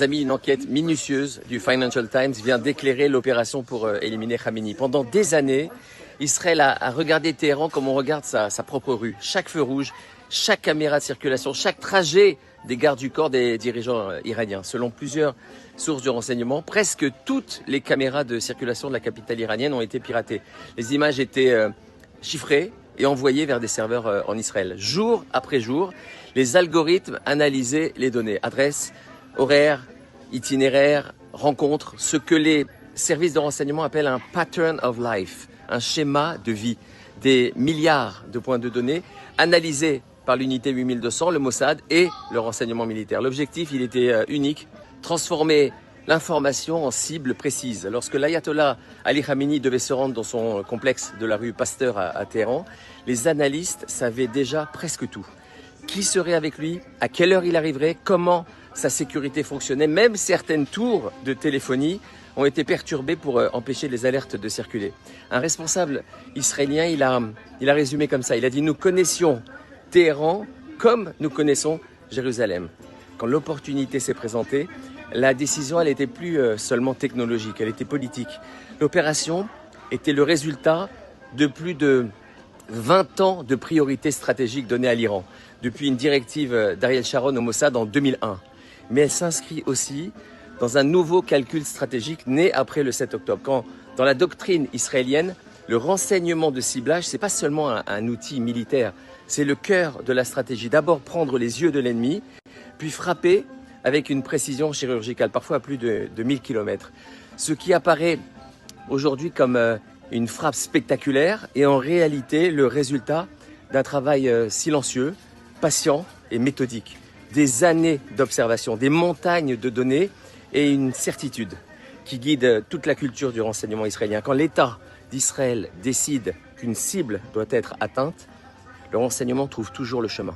Amis, une enquête minutieuse du Financial Times vient d'éclairer l'opération pour éliminer Khamenei. Pendant des années, Israël a regardé Téhéran comme on regarde sa propre rue. Chaque feu rouge, chaque caméra de circulation, chaque trajet des gardes du corps des dirigeants iraniens. Selon plusieurs sources de renseignement, presque toutes les caméras de circulation de la capitale iranienne ont été piratées. Les images étaient chiffrées et envoyées vers des serveurs en Israël. Jour après jour, les algorithmes analysaient les données. Adresses, horaires, itinéraires, rencontres, ce que les services de renseignement appellent un pattern of life, un schéma de vie. Des milliards de points de données analysés par l'unité 8200, le Mossad et le renseignement militaire. L'objectif, il était unique, transformer l'information en cible précise. Lorsque l'ayatollah Ali Khamenei devait se rendre dans son complexe de la rue Pasteur à Téhéran, les analystes savaient déjà presque tout. Qui serait avec lui, à quelle heure il arriverait, comment sa sécurité fonctionnait. Même certaines tours de téléphonie ont été perturbées pour empêcher les alertes de circuler. Un responsable israélien, il a résumé comme ça. Il a dit « Nous connaissions Téhéran comme nous connaissons Jérusalem ». Quand l'opportunité s'est présentée, la décision, elle n'était plus seulement technologique, elle était politique. L'opération était le résultat de plus de 20 ans de priorités stratégiques données à l'Iran, depuis une directive d'Ariel Sharon au Mossad en 2001. Mais elle s'inscrit aussi dans un nouveau calcul stratégique né après le 7 octobre. Quand, dans la doctrine israélienne, le renseignement de ciblage, ce n'est pas seulement un outil militaire, c'est le cœur de la stratégie. D'abord prendre les yeux de l'ennemi, puis frapper avec une précision chirurgicale, parfois à plus de 1000 km. Ce qui apparaît aujourd'hui comme une frappe spectaculaire est en réalité le résultat d'un travail silencieux, patient et méthodique. Des années d'observation, des montagnes de données et une certitude qui guide toute la culture du renseignement israélien. Quand l'État d'Israël décide qu'une cible doit être atteinte, le renseignement trouve toujours le chemin.